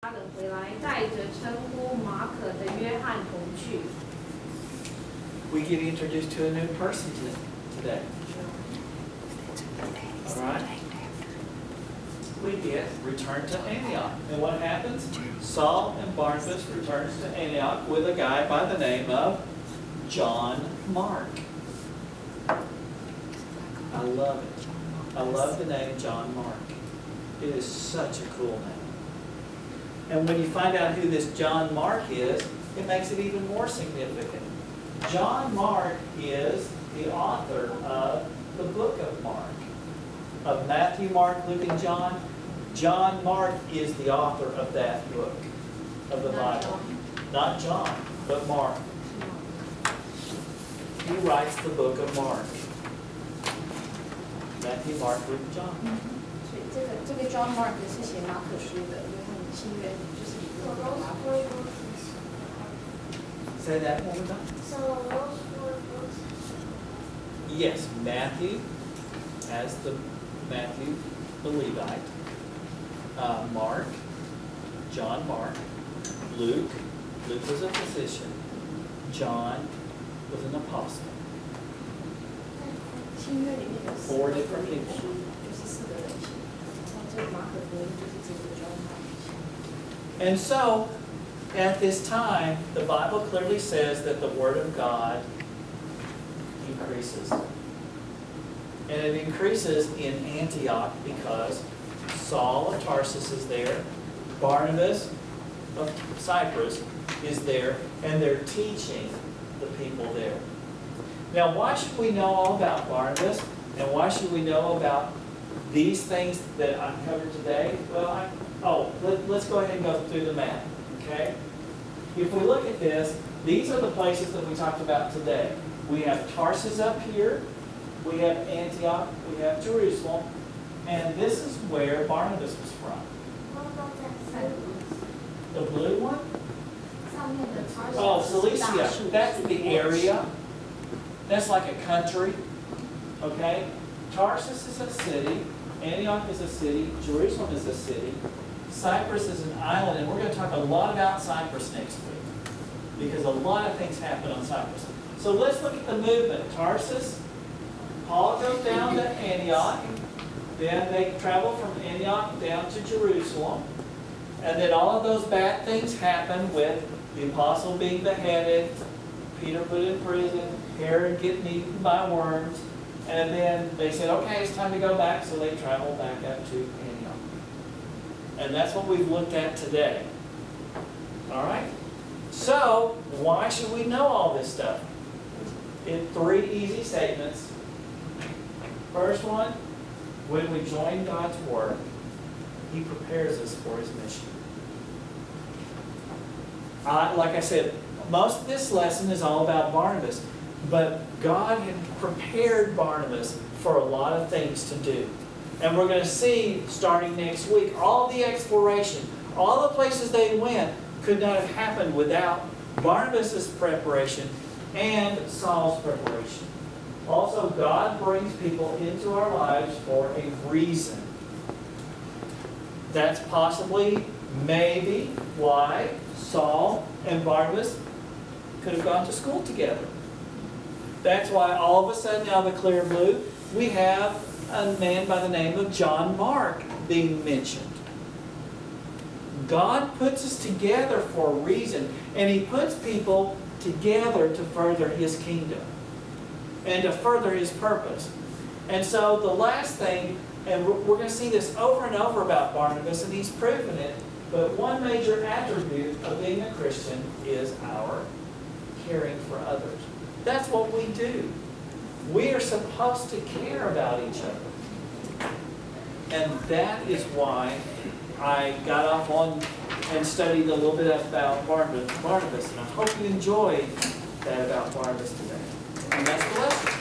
他的回来，带着称呼马可的约翰同去。We get introduced to a new person today. All right? We get returned to Antioch. And what happens? Saul and Barnabas returns to Antioch with a guy by the name of John Mark. I love it. I love the name John Mark. It is such a cool name. And when you find out who this John Mark is, it makes it even more significant. John Mark is the author of the book of Mark. Of Matthew, Mark, Luke, and John. John Mark is the author of that book of the Bible. Not John, but Mark. He writes the book of Mark. Matthew, Mark, Luke, John. 所以这个 John Mark 是写马可书的，约翰新约就是一个马可书。Say that one more time. So those four books. Yes, Matthew, as the Matthew the Levite. Mark, John Mark. Luke was a physician. John was an apostle. 新约里面有4 different people. 就是4个人写，然后这个马可福音就是这个 John Mark 写。 And so, at this time, the Bible clearly says that the Word of God increases. And it increases in Antioch because Saul of Tarsus is there, Barnabas of Cyprus is there, and they're teaching the people there. Now, why should we know all about Barnabas? And why should we know about these things that I've covered today? Well, let's go ahead and go through the map, okay? If we look at this, these are the places that we talked about today. We have Tarsus up here, we have Antioch, we have Jerusalem, and this is where Barnabas was from. What about that blue? The blue one? 上面的 Tarsus Oh, 是大 Cilicia. 树 That's the area. That's like a country. Okay? Tarsus is a city. Antioch is a city. Jerusalem is a city. Cyprus is an island. And we're going to talk a lot about Cyprus next week, because a lot of things happen on Cyprus. So let's look at the movement. Tarsus, Paul goes down to Antioch. Then they travel from Antioch down to Jerusalem. And then all of those bad things happen with the apostle being beheaded, Peter put in prison, Herod getting eaten by worms. And then they said, okay, it's time to go back. So they traveled back up to Antioch. And that's what we've looked at today. All right? So, why should we know all this stuff? In 3 easy statements. First one, when we join God's work, He prepares us for His mission. Like I said, most of this lesson is all about Barnabas, but God had prepared Barnabas for a lot of things to do. And we're going to see, starting next week, all the exploration, all the places they went could not have happened without Barnabas' preparation and Saul's preparation. Also, God brings people into our lives for a reason. That's possibly, maybe, why Saul and Barnabas could have gone to school together. That's why all of a sudden, out of the clear blue, we have a man by the name of John Mark being mentioned. God puts us together for a reason, and He puts people together to further His kingdom and to further His purpose. And so the last thing, and we're going to see this over and over about Barnabas, and he's proven it, but one major attribute of being a Christian is our caring for others. That's what we do. We are supposed to care about each other. And that is why I got off on and studied a little bit about Barnabas, and I hope you enjoyed that about Barnabas today. And that's the lesson.